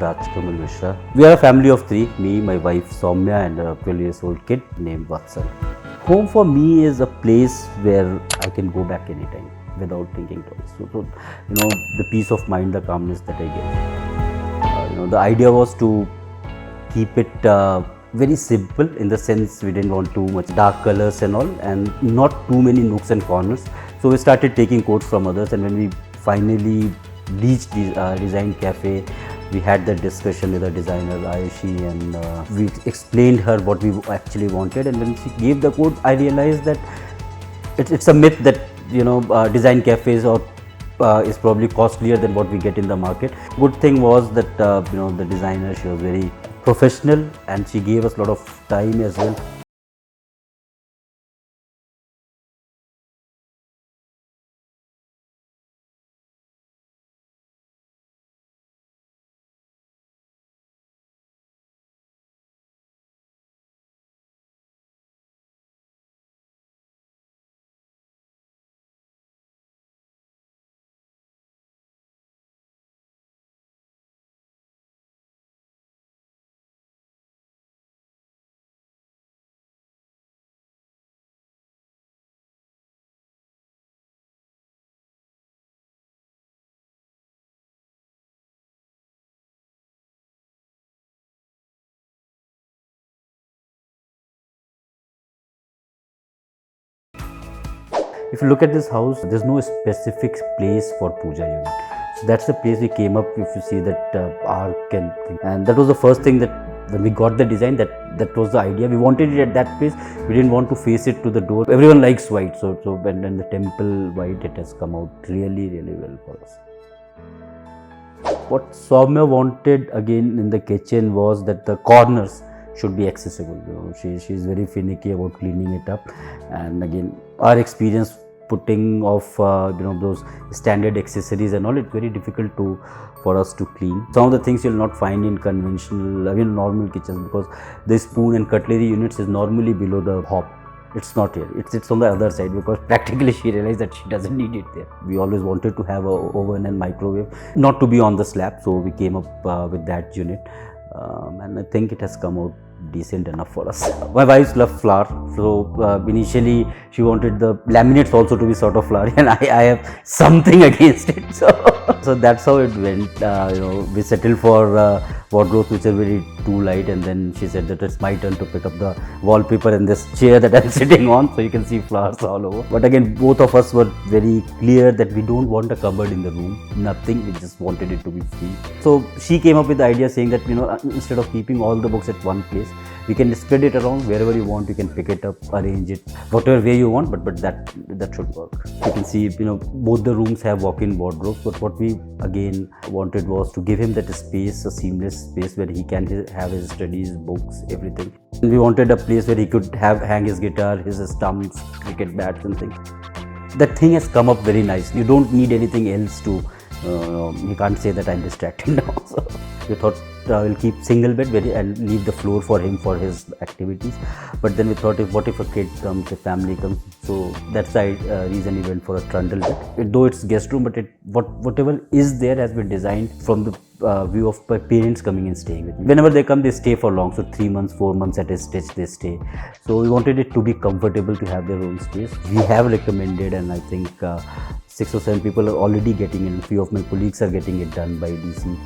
Rajkamal Mishra. We are a family of three, me, my wife Soumya and a 12 years old kid named Vatsal. Home for me is a place where I can go back anytime without thinking twice. So the peace of mind, the calmness that I get. The idea was to keep it very simple, in the sense we didn't want too much dark colors and all, and not too many nooks and corners. So we started taking quotes from others, and when we finally reached the design cafe, we had that discussion with the designer Ayushi, and we explained her what we actually wanted. And when she gave the quote, I realized that it's a myth that design cafes is probably costlier than what we get in the market. Good thing was that the designer, she was very professional and she gave us a lot of time as well. If you look at this house, there's no specific place for Pooja unit. So that's the place we came up. If you see that arc and that was the first thing that when we got the design, that was the idea. We wanted it at that place. We didn't want to face it to the door. Everyone likes white, so when the temple white, it has come out really well for us. What Soumya wanted again in the kitchen was that the corners should be accessible. She's very finicky about cleaning it up, and again our experience putting off those standard accessories and all, it's very difficult for us to clean. Some of the things you'll not find in conventional, normal kitchens, because the spoon and cutlery units is normally below the hob. It's not here. It's on the other side, because practically she realized that she doesn't need it there. We always wanted to have a oven and microwave, not to be on the slab, so we came up with that unit, and I think it has come out decent enough for us. My wife loves flower, so initially she wanted the laminates also to be sort of flowery, and I have something against it. So that's how it went. We settled for wardrobes which are very too light, and then she said that it's my turn to pick up the wallpaper and this chair that I'm sitting on, so you can see flowers all over. But again, both of us were very clear that we don't want a cupboard in the room, nothing, we just wanted it to be free. So she came up with the idea saying that instead of keeping all the books at one place, we can spread it around wherever you want. You can pick it up, arrange it whatever way you want, but that should work. You can see both the rooms have walk-in wardrobes, but what we again wanted was to give him that space, a seamless space where he can have his studies, books, everything. And we wanted a place where he could hang his guitar, his stumps, cricket bats and things. That thing has come up very nicely. You don't need anything else to you can't say that I'm distracted now. So we thought we'll keep single bed and leave the floor for him for his activities. But then we thought, what if a kid comes, a family comes? So that's the reason we went for a trundle bed. Though it's guest room, but whatever is there has been designed from the view of parents coming and staying with me. Whenever they come, they stay for long. So 3 months, 4 months at a stretch they stay. So we wanted it to be comfortable, to have their own space. We have recommended, and I think 6 or 7 people are already getting it. A few of my colleagues are getting it done by DC.